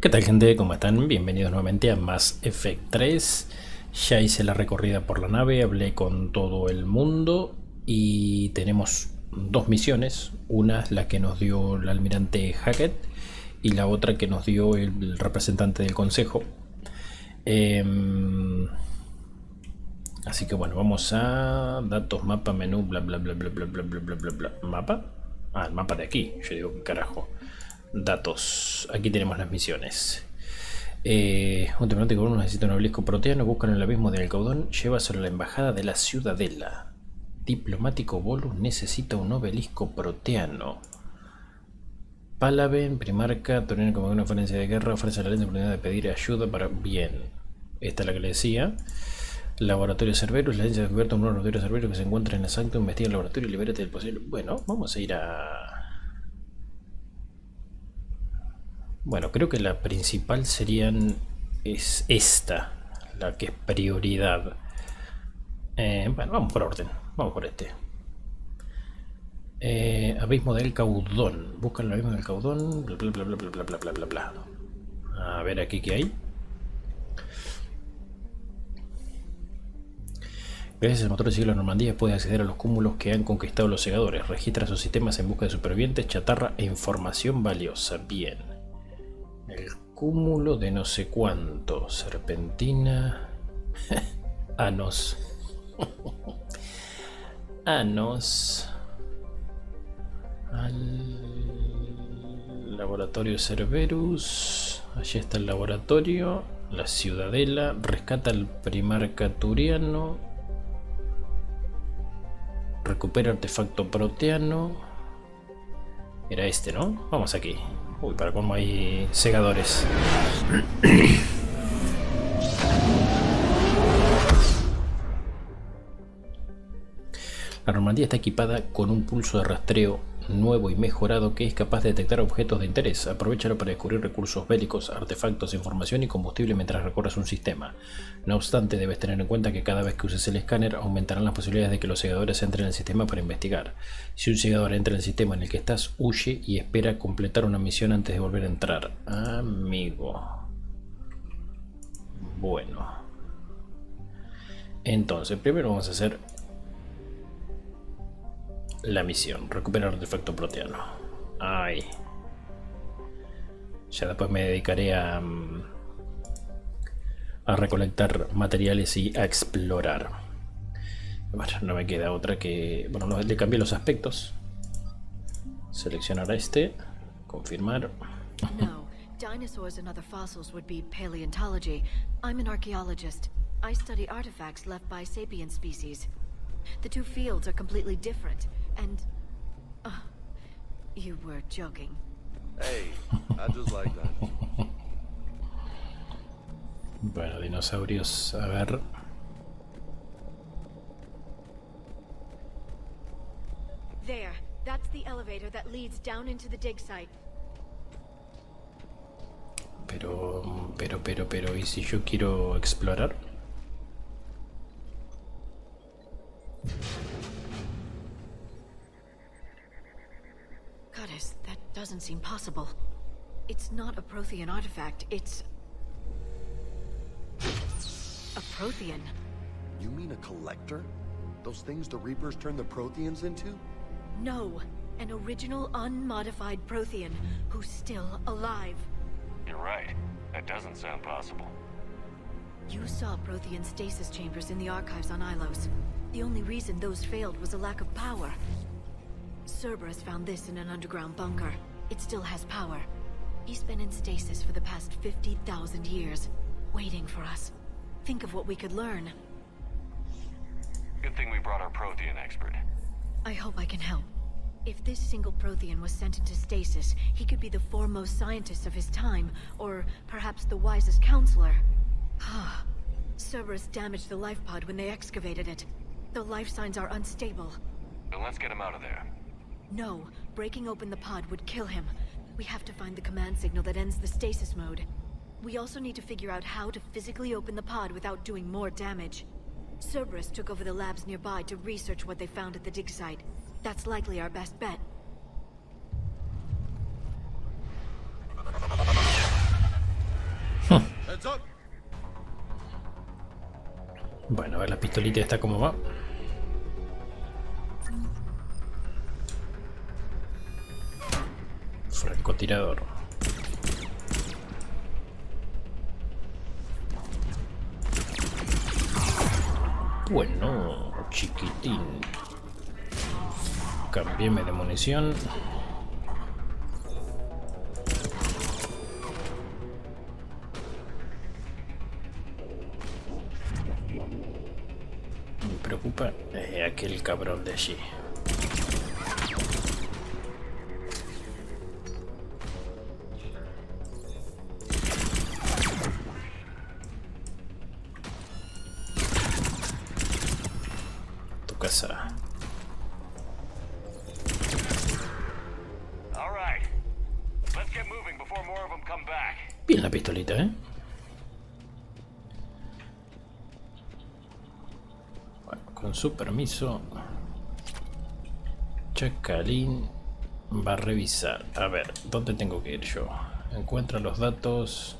¿Qué tal, gente? ¿Cómo están? Bienvenidos nuevamente a Mass Effect 3. Ya hice la recorrida por la nave, hablé con todo el mundo y tenemos dos misiones. Una es la que nos dio el almirante Hackett y la otra que nos dio el representante del consejo. Así que bueno, vamos a datos, mapa, menú, bla bla bla bla bla bla bla bla bla bla. ¿Mapa? Ah, el mapa de aquí. Yo digo, ¿qué carajo? Datos. Aquí tenemos las misiones. Un tripulante con uno necesita un obelisco proteano. Buscan el abismo del Alcaudón. Llévaselo a la embajada de la Ciudadela. Diplomático Volus necesita un obelisco proteano. Palaven, Primarca, Torino como una conferencia de guerra. Ofrece la oportunidad de pedir ayuda para... Bien. Esta es la que le decía. Laboratorio Cerberus. La agencia ha descubierto un nuevo laboratorio Cerberus que se encuentra en el Sanctum. Investiga el laboratorio y libérate del posible... Bueno, vamos a ir a... Bueno, creo que la principal es esta, la que es prioridad. Bueno, vamos por orden, vamos por este. Abismo del Caudón. Buscan el abismo del Caudón. Bla bla bla bla bla bla bla bla bla. A ver aquí qué hay. Gracias al motor de siglo de Normandía puede acceder a los cúmulos que han conquistado los segadores. Registra sus sistemas en busca de supervivientes, chatarra e información valiosa. Bien. El cúmulo de no sé cuánto. Serpentina. Anos. Anos. Al laboratorio Cerberus. Allí está el laboratorio. La Ciudadela. Rescata al primarca turiano. Recupera artefacto proteano. Era este, ¿no? Vamos aquí. Uy, para cómo hay segadores. La Normandía está equipada con un pulso de rastreo nuevo y mejorado que es capaz de detectar objetos de interés. Aprovechalo para descubrir recursos bélicos, artefactos, información y combustible mientras recorras un sistema. No obstante, debes tener en cuenta que cada vez que uses el escáner aumentarán las posibilidades de que los segadores entren en el sistema para investigar. Si un segador entra en el sistema en el que estás, huye y espera completar una misión antes de volver a entrar. Amigo. Bueno. Entonces, primero vamos a hacer la misión, recuperar artefacto proteano. Ay. Ya después me dedicaré a recolectar materiales y a explorar. Bueno, no me queda otra que... Bueno, le cambié los aspectos. Seleccionar a este. Confirmar. No, dinosaurs and other fossils would be paleontology. I'm an archaeologist. I study artifacts left by sapient species. The two fields are completely different. And... you were joking. Hey, I just like that. Bueno, dinosaurios, a ver. There, that's the elevator that leads down into the dig site. Pero, ¿y si yo quiero explorar? Goddess, that doesn't seem possible. It's not a Prothean artifact, it's... a Prothean. You mean a collector? Those things the Reapers turn the Protheans into? No, an original unmodified Prothean who's still alive. You're right. That doesn't sound possible. You saw Prothean stasis chambers in the archives on Ilos. The only reason those failed was a lack of power. Cerberus found this in an underground bunker. It still has power. He's been in stasis for the past 50,000 years, waiting for us. Think of what we could learn. Good thing we brought our Protean expert. I hope I can help. If this single Prothean was sent into stasis, he could be the foremost scientist of his time, or perhaps the wisest counselor. Cerberus damaged the life pod when they excavated it. The life signs are unstable. Then let's get him out of there. No, breaking open the pod would kill him. We have to find the command signal that ends the stasis mode. We also need to figure out how to physically open the pod without doing more damage. Cerberus took over the labs nearby to research what they found at the dig site. That's likely our best bet. Bueno, a ver la pistolita esta cómo va. Francotirador. Bueno, chiquitín. Cambiéme de munición. Me preocupa aquel cabrón de allí. Tu casa. All right. Let's get moving before more of them come back. Bien la pistolita, ¿eh? Bueno, con su permiso, Chacalín va a revisar. A ver, ¿dónde tengo que ir yo? Encuentra los datos.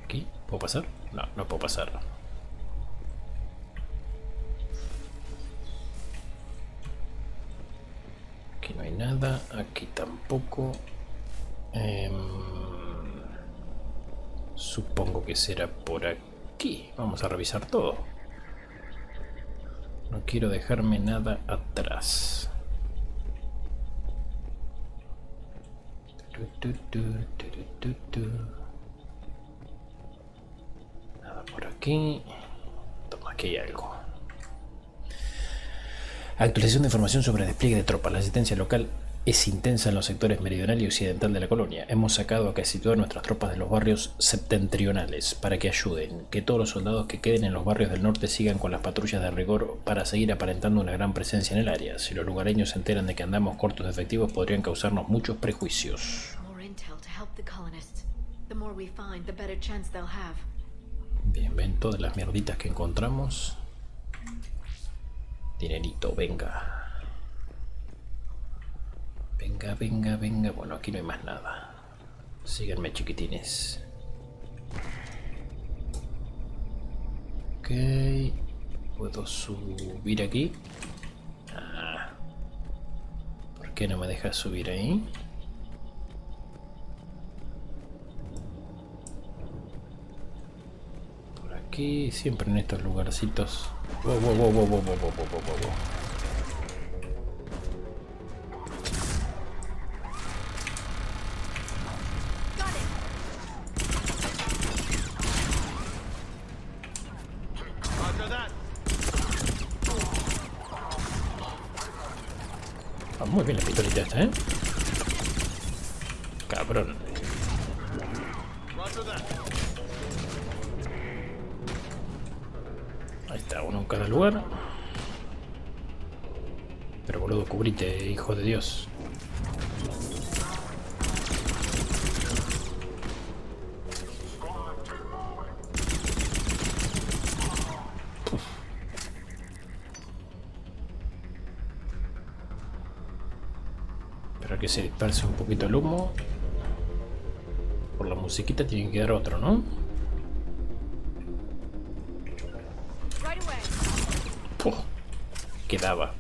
¿Aquí? ¿Puedo pasar? No, no puedo pasar. Aquí no hay nada, aquí tampoco. Supongo que será por aquí. Vamos a revisar todo. No quiero dejarme nada atrás. Nada por aquí. Toma, aquí hay algo. Actualización de información sobre despliegue de tropas. La asistencia local es intensa en los sectores meridional y occidental de la colonia. Hemos sacado a casi todas nuestras tropas de los barrios septentrionales para que ayuden. Que todos los soldados que queden en los barrios del norte sigan con las patrullas de rigor para seguir aparentando una gran presencia en el área. Si los lugareños se enteran de que andamos cortos de efectivos, podrían causarnos muchos prejuicios. Bien, ven todas las mierditas que encontramos. Dinerito, venga. Venga, venga, venga. Bueno, aquí no hay más nada. Síganme, chiquitines. Ok. ¿Puedo subir aquí? Ah. ¿Por qué no me dejas subir ahí? Por aquí, siempre en estos lugarcitos. Wow, wow, wow, wow, wow, wow, wow, wow, wow. Ah, muy bien la pistolita esta, ¿eh? Cabrón. Ahí está, uno en cada lugar. Pero boludo, cubrite, hijo de Dios. Uf. Espera que se disperse un poquito el humo. Por la musiquita tiene que quedar otro, ¿no? Puf, quedaba.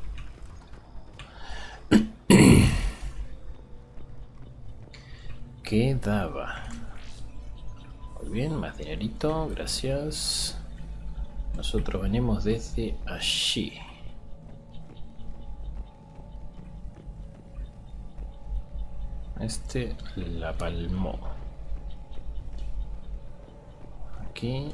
Quedaba. Muy bien, más dinerito, gracias. Nosotros venimos desde allí. Este la palmó. Aquí.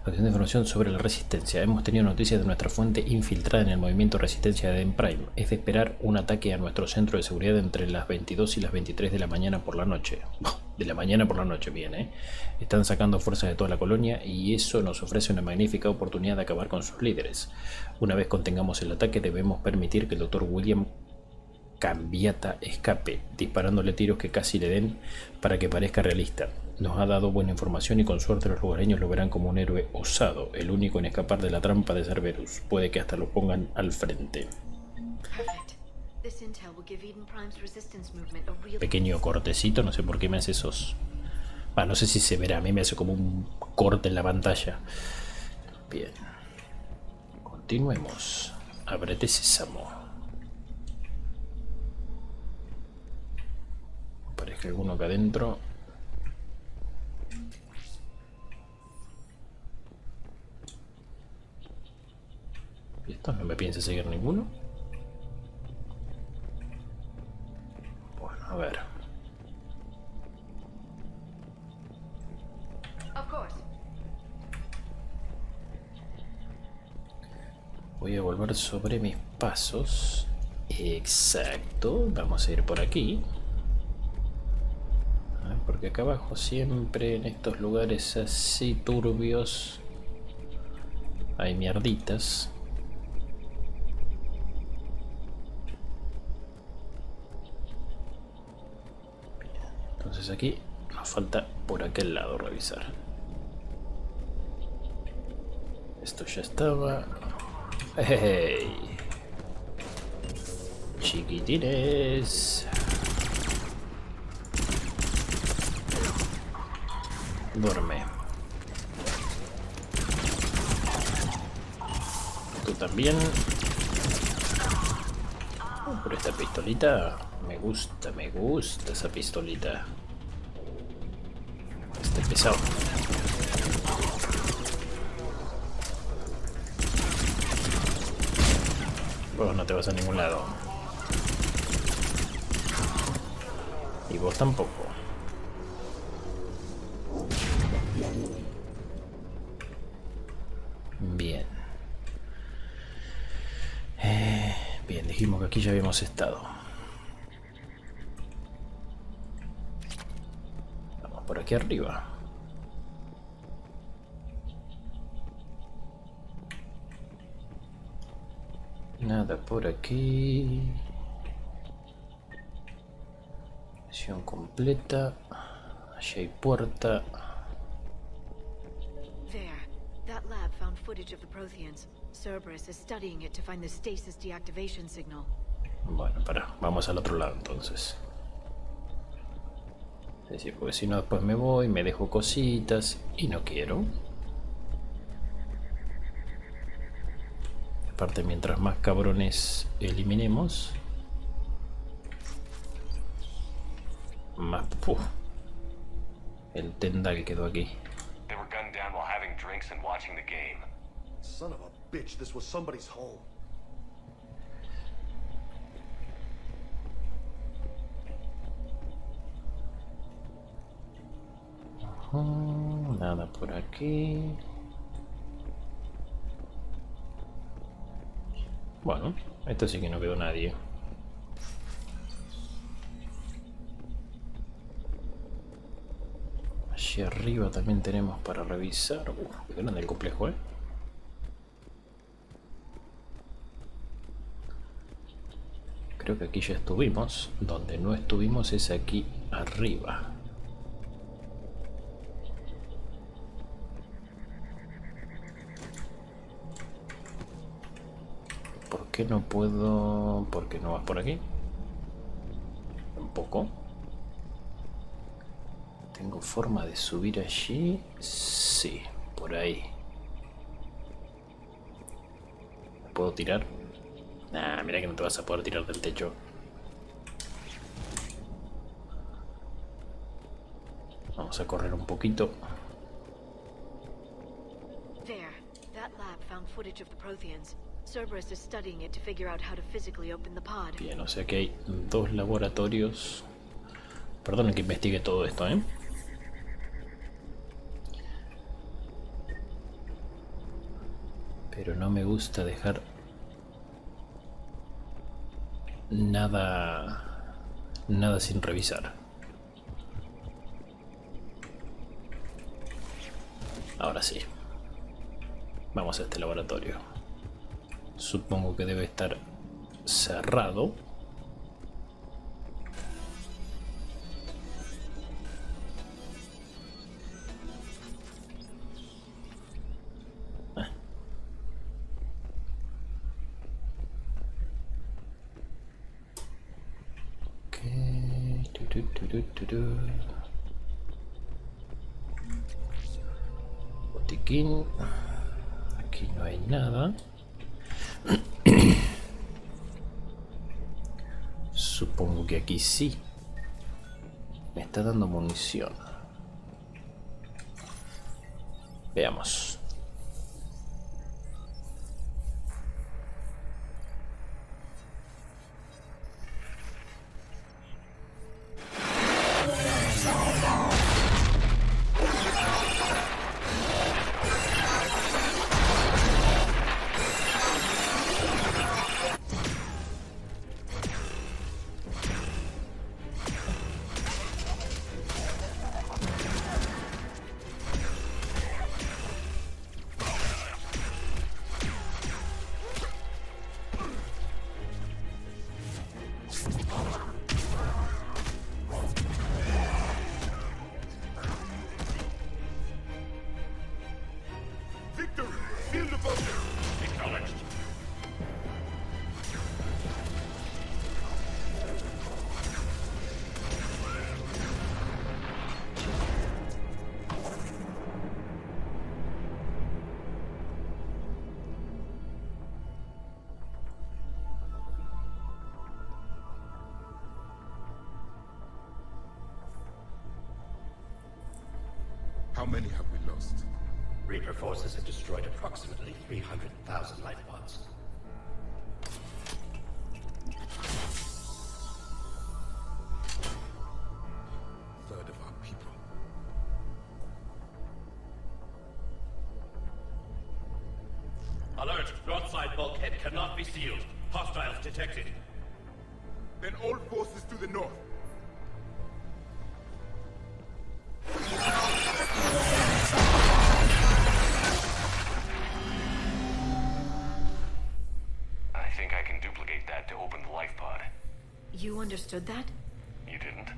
Obtención de información sobre la resistencia. Hemos tenido noticias de nuestra fuente infiltrada en el movimiento Resistencia de Prime. Es de esperar un ataque a nuestro centro de seguridad entre las 22 y las 23 de la mañana por la noche. De la mañana por la noche, bien, ¿eh? Están sacando fuerzas de toda la colonia y eso nos ofrece una magnífica oportunidad de acabar con sus líderes. Una vez contengamos el ataque, debemos permitir que el Dr. William Cambiata escape, disparándole tiros que casi le den para que parezca realista. Nos ha dado buena información y con suerte los lugareños lo verán como un héroe osado, el único en escapar de la trampa de Cerberus. Puede que hasta lo pongan al frente. Pequeño cortecito, no sé por qué me hace esos No sé si se verá, a mí me hace como un corte en la pantalla. Bien. Continuemos. Ábrete sésamo. Parece alguno acá adentro. ¿Y esto? ¿No me piensa seguir ninguno? Bueno, a ver. Voy a volver sobre mis pasos. Exacto. Vamos a ir por aquí. Porque acá abajo siempre en estos lugares así turbios hay mierditas. Bien, entonces aquí nos falta por aquel lado revisar. Esto ya estaba. ¡Hey! Chiquitines. Duerme. Tú también. Pero esta pistolita me gusta esa pistolita. Este pesado. Vos no te vas a ningún lado. Y vos tampoco. Bien. Bien, dijimos que aquí ya habíamos estado. Vamos por aquí arriba. Nada por aquí. Misión completa. Allí hay puerta. There. That lab found footage of the Protheans. Cerberus is studying it to find the stasis deactivation signal. Bueno, vamos al otro lado entonces. Es decir, porque si no después me voy, me dejo cositas y no quiero. Aparte, mientras más cabrones eliminemos, más... el tendal quedó aquí. They were gunned down while having drinks and watching the game. Son of a bitch, this was somebody's home. Nada por aquí. Bueno, esto sí que no quedó nadie. Allí arriba también tenemos para revisar. Qué grande el complejo, Creo que aquí ya estuvimos. Donde no estuvimos es aquí arriba. ¿Por qué no puedo...? ¿Por qué no vas por aquí? Tampoco. ¿Tengo forma de subir allí? Sí, por ahí. ¿Me puedo tirar? Nah, mira que no te vas a poder tirar del techo. Vamos a correr un poquito. There. That lab found footage of the Protheans. Cerberus is studying it to figure out how to physically open the pod. Bien, o sea que hay dos laboratorios. Perdonen que investigue todo esto, Pero no me gusta dejar nada sin revisar. Ahora sí. Vamos a este laboratorio. Supongo que debe estar cerrado. aquí no hay nada. Supongo que aquí sí. Me está dando munición. Veamos. How many have we lost? Reaper forces have destroyed approximately 300,000 life pods. Third of our people. Alert! Broadside bulkhead cannot be sealed. Hostiles detected. Then all forces to the north. I think I can duplicate that to open the life pod. You understood that? You didn't?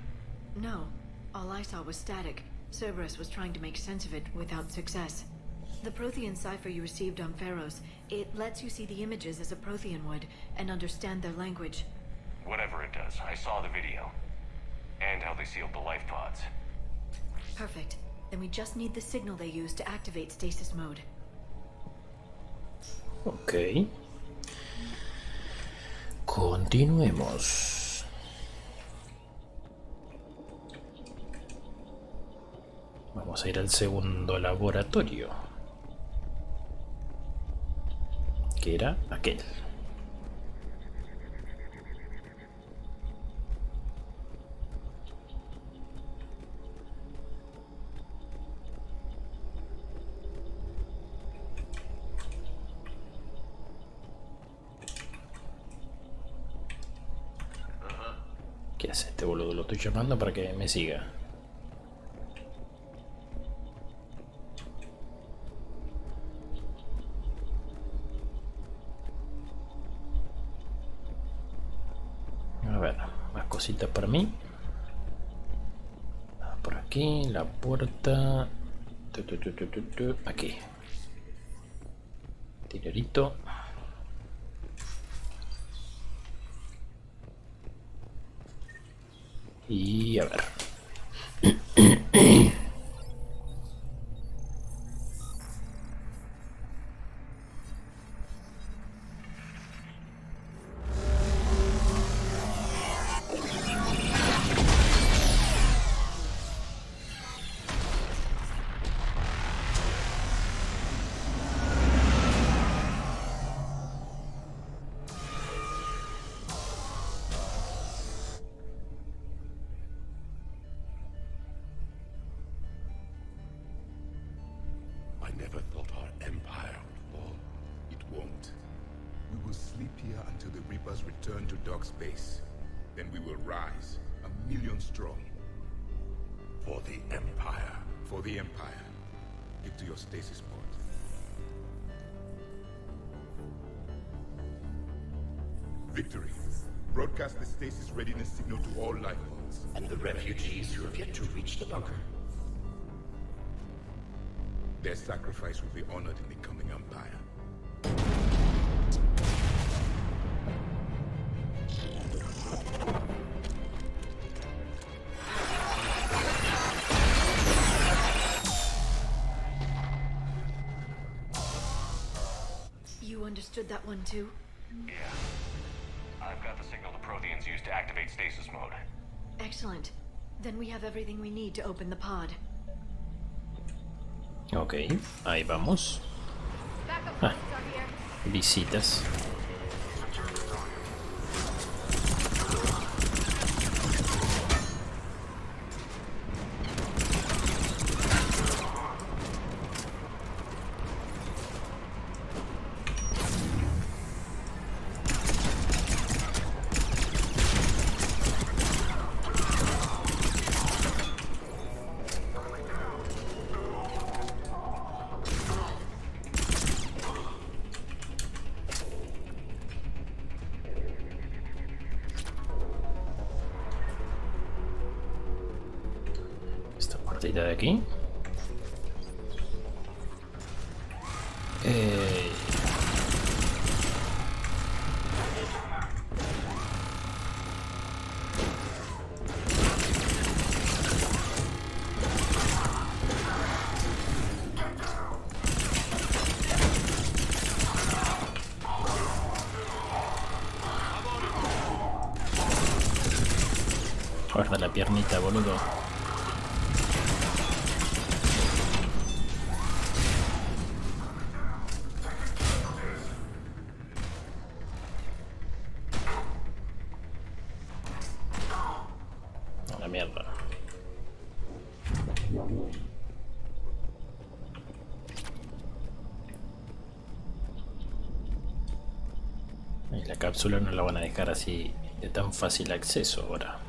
No. All I saw was static. Cerberus was trying to make sense of it without success. The Prothean cipher you received on Pharaohs, it lets you see the images as a Prothean would and understand their language. Whatever it does, I saw the video. And how they sealed the life pods. Perfect. Then we just need the signal they use to activate stasis mode. Ok. Continuemos. Vamos a ir al segundo laboratorio, que era aquel. ¿Qué hace este boludo? Lo estoy llamando para que me siga. A ver, más cositas para mí. Por aquí, la puerta. Aquí. Dinerito. Y a ver. I never thought our empire would fall. It won't. We will sleep here until the Reapers return to Dock Space. Then we will rise, 1,000,000 strong. For the Empire. For the Empire. Get to your stasis pod. Victory. Broadcast the stasis readiness signal to all life pods. And the refugees who have yet to reach the bunker. Their sacrifice will be honored in the coming Empire. understood that one too? Yeah. I've got the signal the Protheans used to activate stasis mode. Excellent. Then we have everything we need to open the pod. Ok, ahí vamos. Ah, visitas. De aquí. Guarda la piernita, boludo. Y la cápsula no la van a dejar así de tan fácil acceso ahora.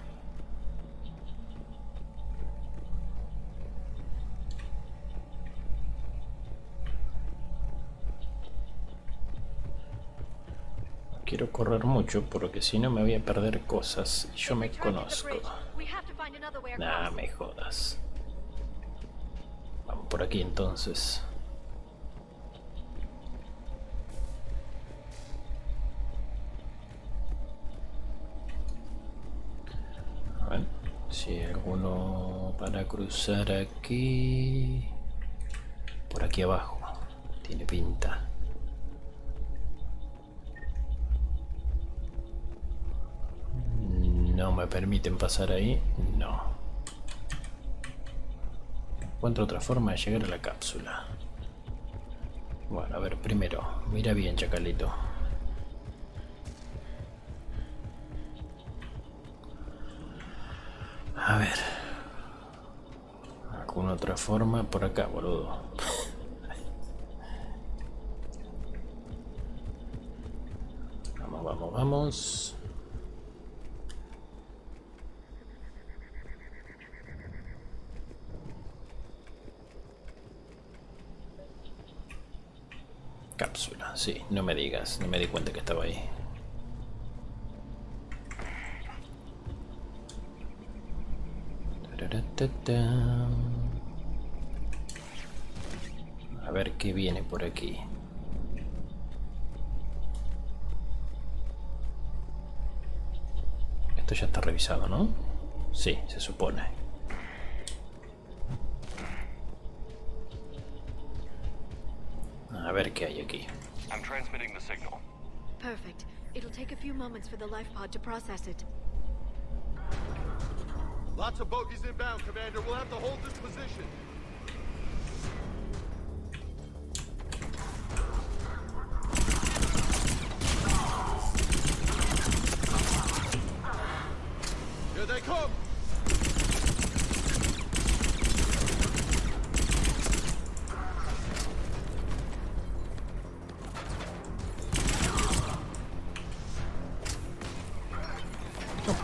No quiero correr mucho porque si no me voy a perder cosas. Yo me conozco. Nah, me jodas. Vamos por aquí entonces. Si hay alguno para cruzar aquí. Por aquí abajo. Tiene pinta. No me permiten pasar ahí. No. Encuentro otra forma de llegar a la cápsula. Bueno, a ver, primero. Mira bien, Chacalito. A ver. ¿Alguna otra forma? Por acá, boludo. Vamos, vamos, vamos. Cápsula, sí, no me digas, no me di cuenta que estaba ahí. A ver qué viene por aquí. Esto ya está revisado, ¿no? Sí, se supone. A ver qué hay aquí. I'm transmitting the signal. Perfect. It'll take a few moments for the life pod to process it. Lots of bogies inbound, Commander. We'll have to hold this position. Here they come!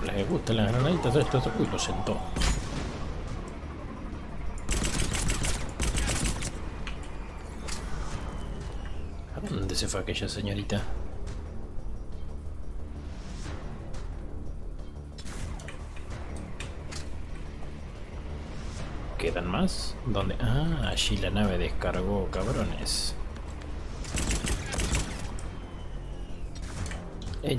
Le gustan las granaditas a estos. Uy, lo sentó. ¿A dónde se fue aquella señorita? ¿Quedan más? ¿Dónde? Ah, allí la nave descargó, cabrones. Ey.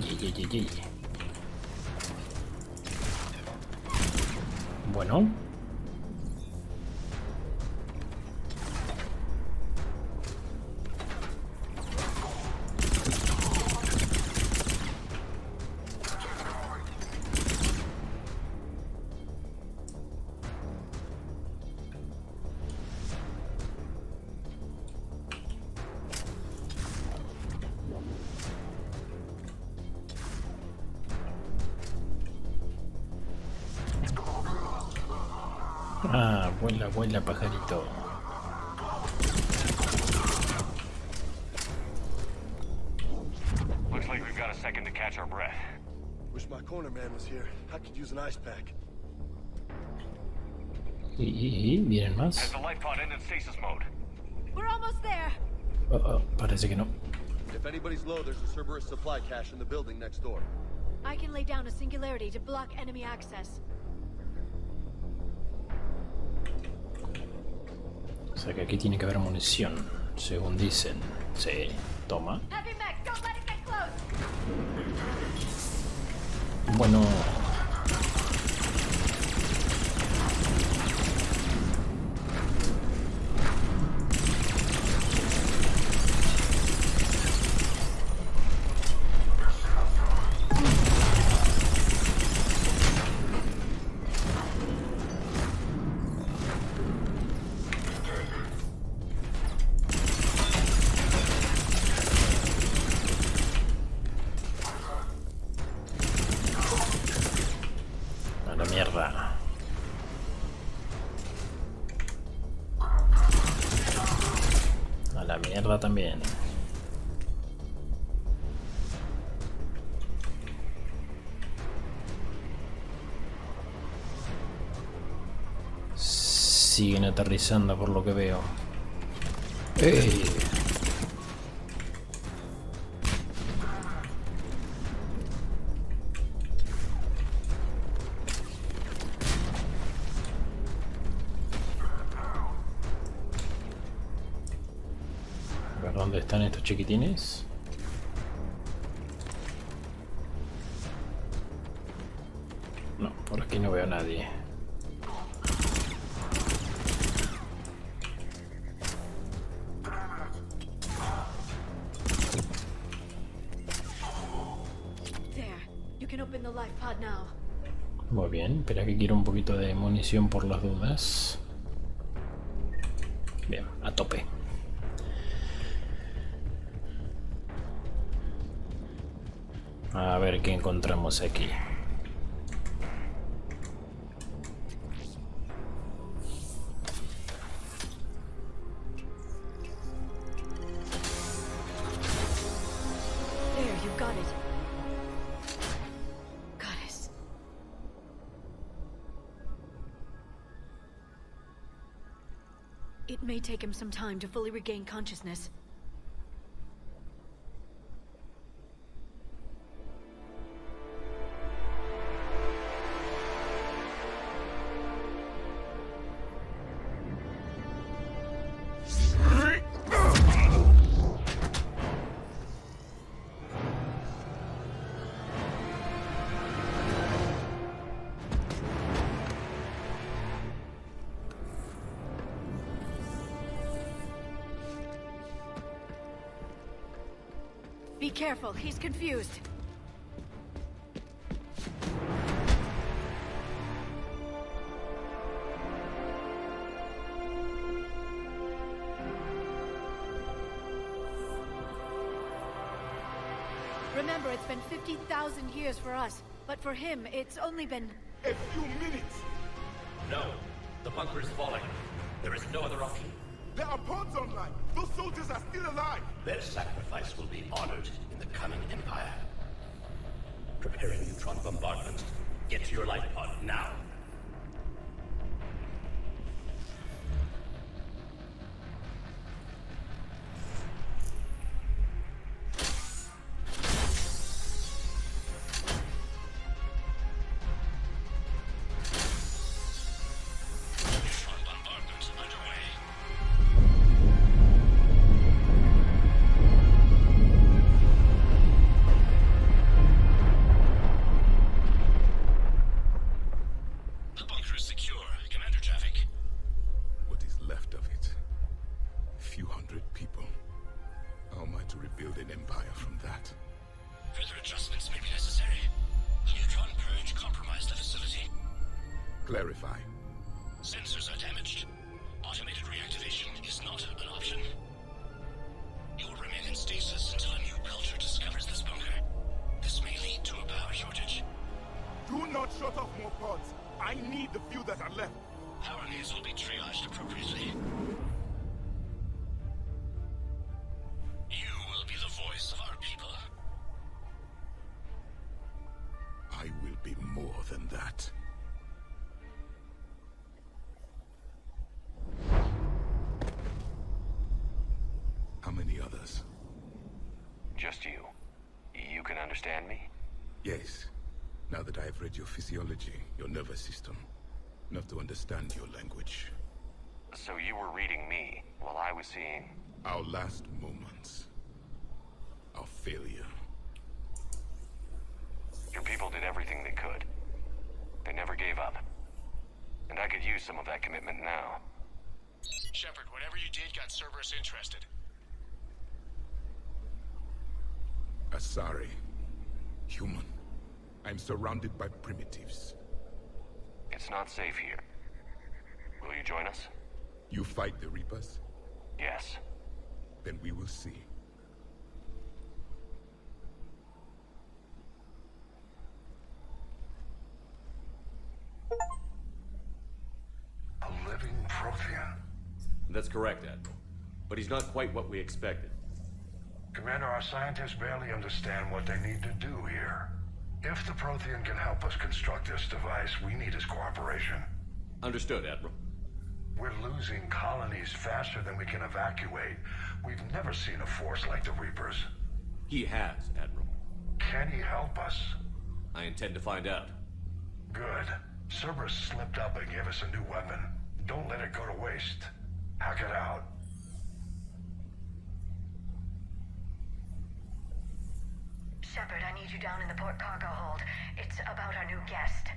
Bueno. Ah, vuela, vuela, pajarito. Looks like we've got a second to catch our breath. Wish my corner man was here. I could use an ice pack. Y vienen Has más. the life pod ended stasis mode? We're almost there. Parece que no. If anybody's low, there's a Cerberus supply cache in the building next door. I can lay down a singularity to block enemy access. O sea que aquí tiene que haber munición, según dicen. Sí, toma. Heavy mech, don't let it get close. Bueno. A la mierda. A la mierda también. Siguen aterrizando por lo que veo. ¡Ey! A ver dónde están estos chiquitines. No, por aquí no veo a nadie. There. You can open the life pod now. Muy bien, espera que quiero un poquito de munición por las dudas. Bien, a tope. A ver qué encontramos aquí. There, you've got it. Goddess. It may take him some time to fully regain consciousness. Be careful, he's confused. Remember, it's been 50,000 years for us, but for him, it's only been... A few minutes! No. The bunker is falling. There is no other option. There are pods online! Those soldiers are still alive! Their sacrifice will be honored in the coming Empire. Prepare a neutron bombardment. Get to your life pod now. Neutron bombardment underway. The bunker is secure. Commander traffic. What is left of it? A few hundred people. How am I to rebuild an empire from that? Further adjustments may be necessary. Neutron purge compromised the facility. Clarify. Sensors are damaged. Automated reactivation is not an option. You will remain in stasis until a new culture discovers this bunker. This may lead to a power shortage. Do not shut off more pods! I need the few that are left! Power may understand me? Yes. Now that I've read your physiology, your nervous system, enough to understand your language. So you were reading me, while I was seeing... Our last moments. Our failure. Your people did everything they could. They never gave up. And I could use some of that commitment now. Shephard, whatever you did got Cerberus interested. Asari. Human. I'm surrounded by primitives. It's not safe here. Will you join us? You fight the Reapers? Yes. Then we will see. A living Protean. That's correct, Admiral. But he's not quite what we expected. Commander, our scientists barely understand what they need to do here. If the Protean can help us construct this device, we need his cooperation. Understood, Admiral. We're losing colonies faster than we can evacuate. We've never seen a force like the Reapers. He has, Admiral. Can he help us? I intend to find out. Good. Cerberus slipped up and gave us a new weapon. Don't let it go to waste. Hack it out. Shephard, I need you down in the port cargo hold. It's about our new guest.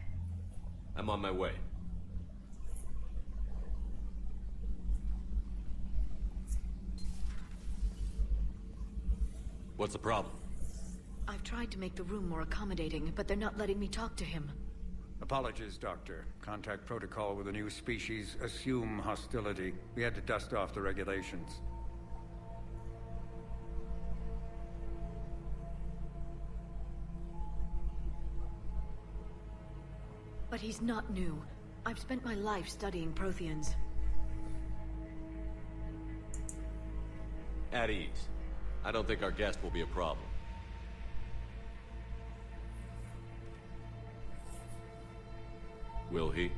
I'm on my way. What's the problem? I've tried to make the room more accommodating, but they're not letting me talk to him. Apologies, Doctor. Contact protocol with a new species. Assume hostility. We had to dust off the regulations. But he's not new. I've spent my life studying Protheans. At ease. I don't think our guest will be a problem. Will he?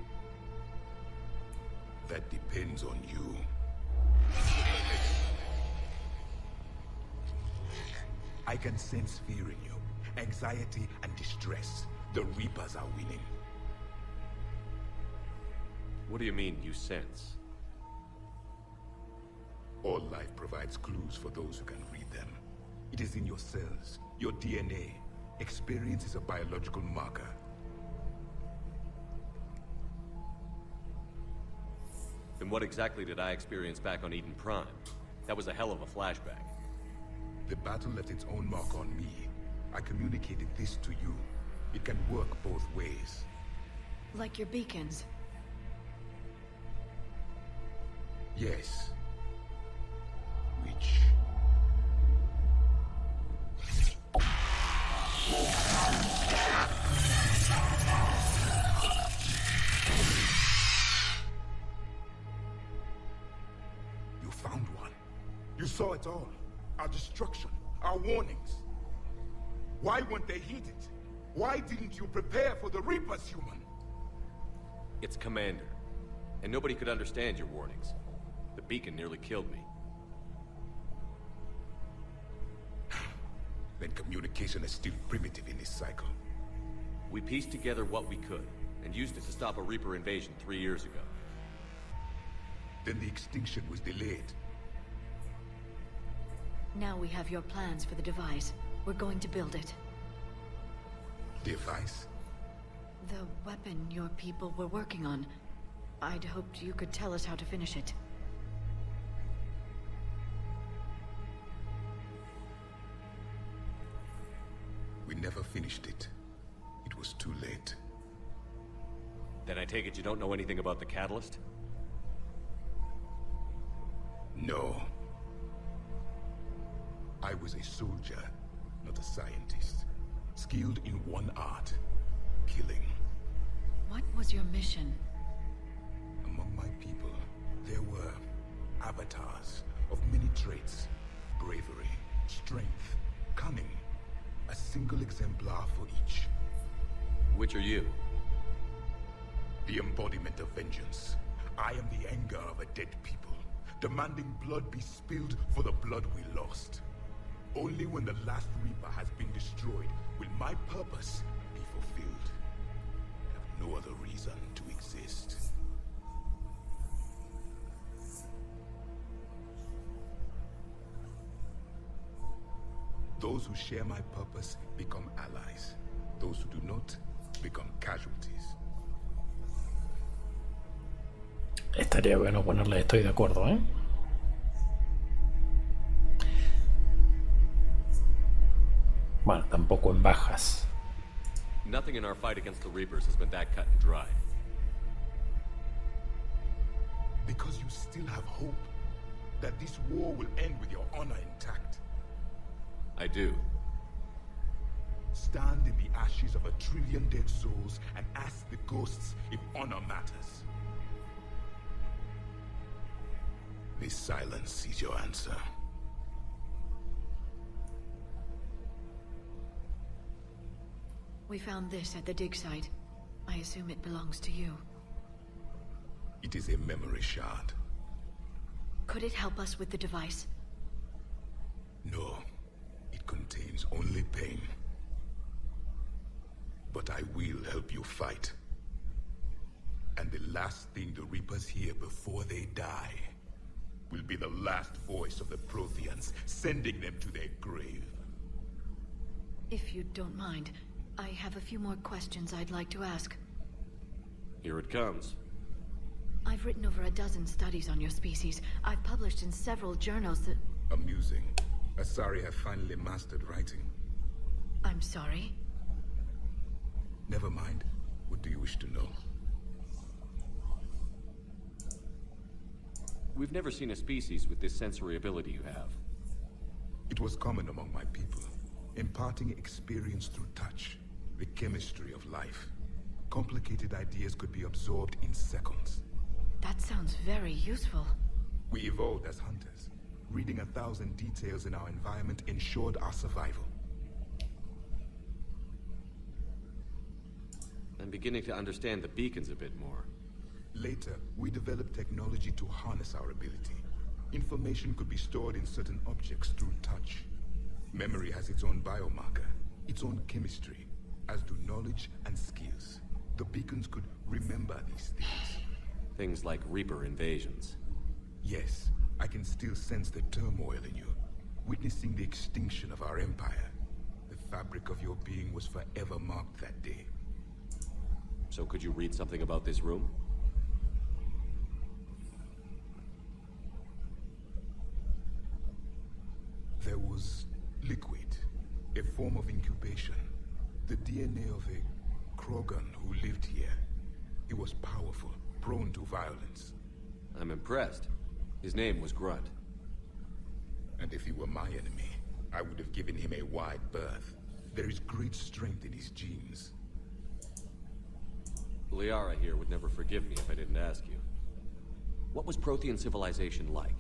That depends on you. I can sense fear in you. Anxiety and distress. The Reapers are winning. What do you mean, you sense? All life provides clues for those who can read them. It is in your cells, your DNA. Experience is a biological marker. Then what exactly did I experience back on Eden Prime? That was a hell of a flashback. The battle left its own mark on me. I communicated this to you. It can work both ways. Like your beacons. Yes. Which... You found one. You saw it all. Our destruction, our warnings. Why weren't they heeded? Why didn't you prepare for the Reapers, human? It's Commander. And nobody could understand your warnings. The beacon nearly killed me. Then communication is still primitive in this cycle. We pieced together what we could, and used it to stop a Reaper invasion 3 years ago. Then the extinction was delayed. Now we have your plans for the device. We're going to build it. Device? The weapon your people were working on. I'd hoped you could tell us how to finish it. We never finished it. It was too late. Then I take it you don't know anything about the catalyst? No. I was a soldier, not a scientist. Skilled in one art, killing. What was your mission? Among my people, there were avatars of many traits. Bravery, strength, cunning. A single exemplar for each. Which are you? The embodiment of vengeance. I am the anger of a dead people, demanding blood be spilled for the blood we lost. Only when the last Reaper has been destroyed will my purpose be fulfilled. I have no other reason to exist. Those who share my purpose become allies. Those who do not become casualties. Estaría bueno ponerle estoy de acuerdo, ¿eh? Bueno, tampoco en bajas. Nothing in our fight against the Reapers has been that cut and dry. Because you still have hope that this war will end with your honor intact. I do. Stand in the ashes of 1 trillion dead souls and ask the ghosts if honor matters. This silence is your answer. We found this at the dig site. I assume it belongs to you. It is a memory shard. Could it help us with the device? No. It contains only pain. But I will help you fight. And the last thing the Reapers hear before they die will be the last voice of the Proteans, sending them to their grave. If you don't mind, I have a few more questions I'd like to ask. Here it comes. I've written over a dozen studies on your species. I've published in several journals that... Amusing. Asari have finally mastered writing. I'm sorry? Never mind. What do you wish to know? We've never seen a species with this sensory ability you have. It was common among my people, imparting experience through touch, the chemistry of life. Complicated ideas could be absorbed in seconds. That sounds very useful. We evolved as hunters. Reading 1,000 details in our environment ensured our survival. I'm beginning to understand the beacons a bit more. Later, we developed technology to harness our ability. Information could be stored in certain objects through touch. Memory has its own biomarker, its own chemistry, as do knowledge and skills. The beacons could remember these things. Things like Reaper invasions. Yes, I can still sense the turmoil in you, witnessing the extinction of our empire. The fabric of your being was forever marked that day. So could you read something about this room? There was liquid, a form of incubation. The DNA of a Krogan who lived here. He was powerful, prone to violence. I'm impressed. His name was Grunt. And if he were my enemy, I would have given him a wide berth. There is great strength in his genes. Liara here would never forgive me if I didn't ask you. What was Protean civilization like?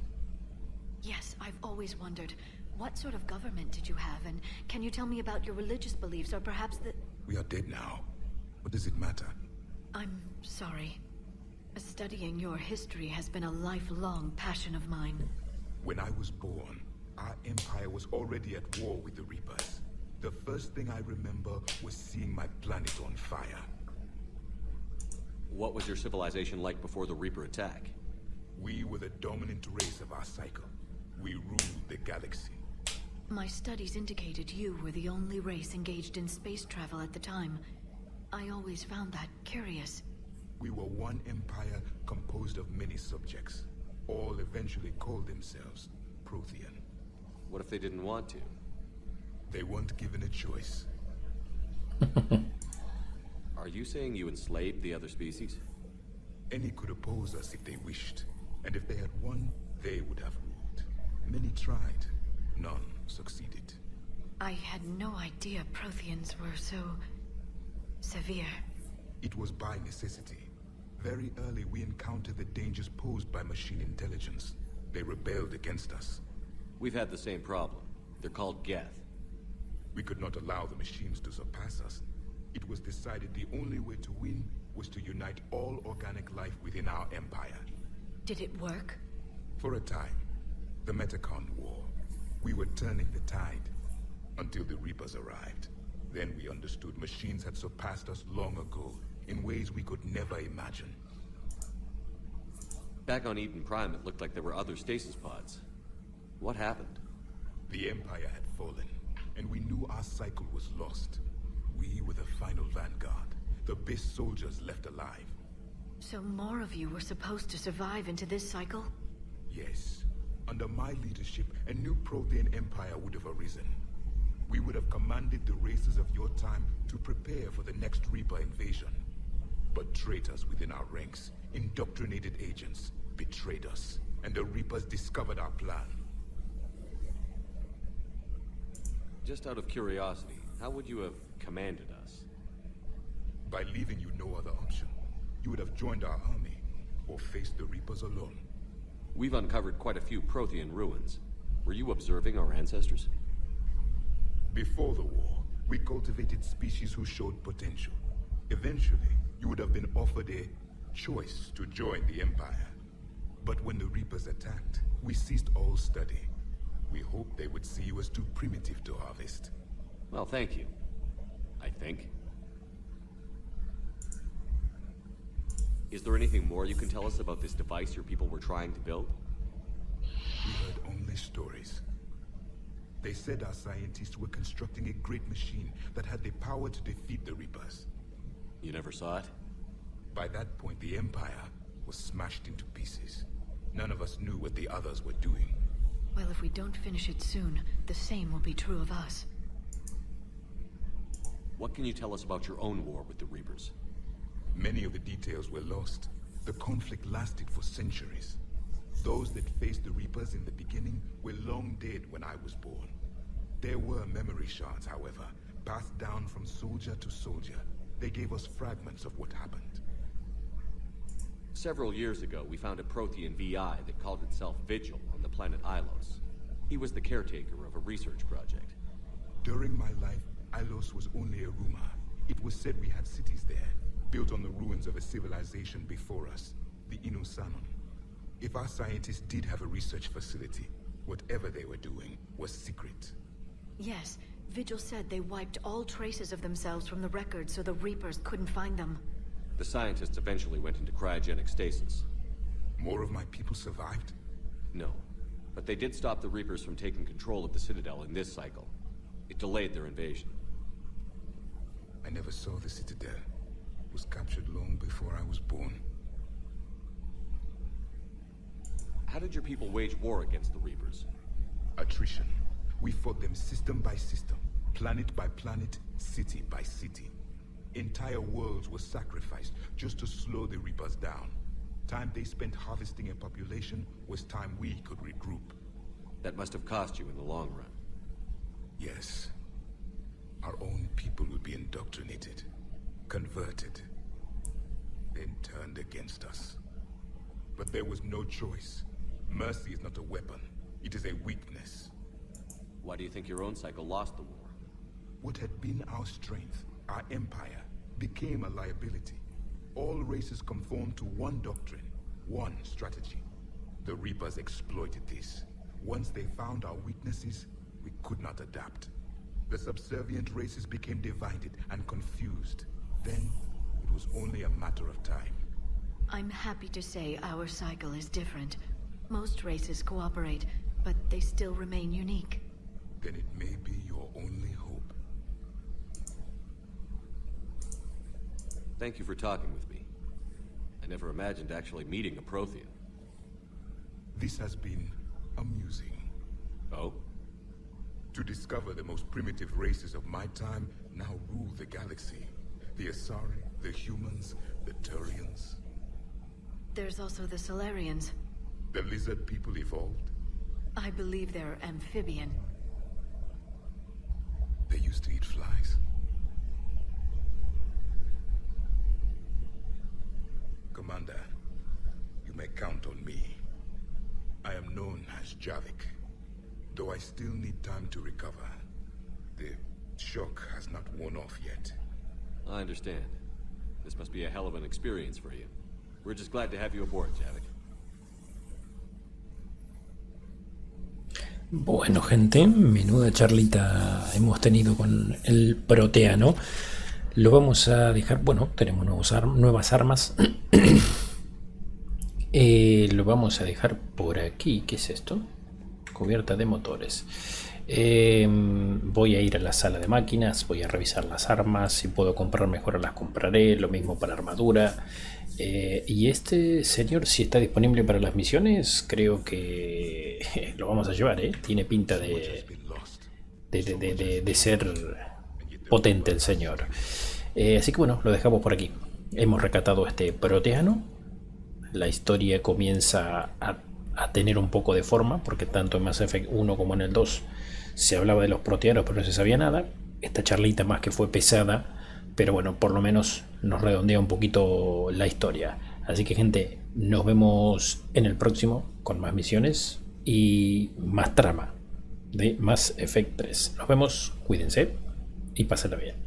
Yes, I've always wondered. What sort of government did you have, and can you tell me about your religious beliefs, or perhaps the... We are dead now. What does it matter? I'm sorry. Studying your history has been a lifelong passion of mine. When I was born, our empire was already at war with the Reapers. The first thing I remember was seeing my planet on fire. What was your civilization like before the Reaper attack? We were the dominant race of our cycle. We ruled the galaxy. My studies indicated you were the only race engaged in space travel at the time. I always found that curious. We were one empire composed of many subjects. All eventually called themselves Protean. What if they didn't want to? They weren't given a choice. Are you saying you enslaved the other species? Any could oppose us if they wished. And if they had won, they would have ruled. Many tried. None succeeded. I had no idea Protheans were so... severe. It was by necessity. Very early we encountered the dangers posed by machine intelligence. They rebelled against us. We've had the same problem. They're called Geth. We could not allow the machines to surpass us. It was decided the only way to win was to unite all organic life within our empire. Did it work? For a time. The Metacon War. We were turning the tide, until the Reapers arrived. Then we understood machines had surpassed us long ago, in ways we could never imagine. Back on Eden Prime, it looked like there were other stasis pods. What happened? The Empire had fallen, and we knew our cycle was lost. We were the final vanguard, the best soldiers left alive. So more of you were supposed to survive into this cycle? Yes. Under my leadership, a new Protean empire would have arisen. We would have commanded the races of your time to prepare for the next Reaper invasion. But traitors within our ranks, indoctrinated agents, betrayed us, and the Reapers discovered our plan. Just out of curiosity, how would you have commanded us? By leaving you no other option. You would have joined our army, or faced the Reapers alone. We've uncovered quite a few Protean ruins. Were you observing our ancestors? Before the war, we cultivated species who showed potential. Eventually, you would have been offered a choice to join the Empire. But when the Reapers attacked, we ceased all study. We hoped they would see you as too primitive to harvest. Well, thank you. I think. Is there anything more you can tell us about this device your people were trying to build? We heard only stories. They said our scientists were constructing a great machine that had the power to defeat the Reapers. You never saw it? By that point, the Empire was smashed into pieces. None of us knew what the others were doing. Well, if we don't finish it soon, the same will be true of us. What can you tell us about your own war with the Reapers? Many of the details were lost. The conflict lasted for centuries. Those that faced the Reapers in the beginning were long dead when I was born. There were memory shards, however, passed down from soldier to soldier. They gave us fragments of what happened. Several years ago, we found a Protean VI that called itself Vigil on the planet Ilos. He was the caretaker of a research project. During my life, Ilos was only a rumor. It was said we had cities there, built on the ruins of a civilization before us, the Inusanon. If our scientists did have a research facility, whatever they were doing was secret. Yes, Vigil said they wiped all traces of themselves from the records so the Reapers couldn't find them. The scientists eventually went into cryogenic stasis. More of my people survived? No, but they did stop the Reapers from taking control of the Citadel in this cycle. It delayed their invasion. I never saw the Citadel. It was captured long before I was born. How did your people wage war against the Reapers? Attrition. We fought them system by system, planet by planet, city by city. Entire worlds were sacrificed just to slow the Reapers down. Time they spent harvesting a population was time we could regroup. That must have cost you in the long run. Yes. Our own people would be indoctrinated, converted, then turned against us. But there was no choice. Mercy is not a weapon. It is a weakness. Why do you think your own cycle lost the war? What had been our strength, our empire, became a liability. All races conformed to one doctrine, one strategy. The Reapers exploited this. Once they found our weaknesses, we could not adapt. The subservient races became divided and confused. Then, it was only a matter of time. I'm happy to say our cycle is different. Most races cooperate, but they still remain unique. Then it may be your only hope. Thank you for talking with me. I never imagined actually meeting a Prothean. This has been amusing. Oh? To discover the most primitive races of my time now rule the galaxy. The Asari, the humans, the Turians. There's also the Solarians. The lizard people evolved? I believe they're amphibian. They used to eat flies. Commander, you may count on me. I am known as Javik, though I still need time to recover. The shock has not worn off yet. I understand. This must be a hell of an experience for you. We're just glad to have you aboard, Javik. Bueno, gente, menuda charlita hemos tenido con el Proteano. Lo vamos a dejar, bueno, tenemos nuevas armas. Lo vamos a dejar por aquí. ¿Qué es esto? Cubierta de motores. Voy a ir a la sala de máquinas, voy a revisar las armas. Si puedo comprar mejor las compraré. Lo mismo para armadura. Y este señor, si está disponible para las misiones, creo que lo vamos a llevar, Tiene pinta de ser potente el señor. Así que bueno, lo dejamos por aquí. Hemos rescatado este Proteano. La historia comienza a tener un poco de forma, porque tanto en Mass Effect 1 como en el 2 se hablaba de los proteanos, pero no se sabía nada. Esta charlita más que fue pesada, pero bueno, por lo menos nos redondea un poquito la historia. Así que gente, nos vemos en el próximo con más misiones y más trama de Mass Effect 3. Nos vemos, cuídense y pásenla bien.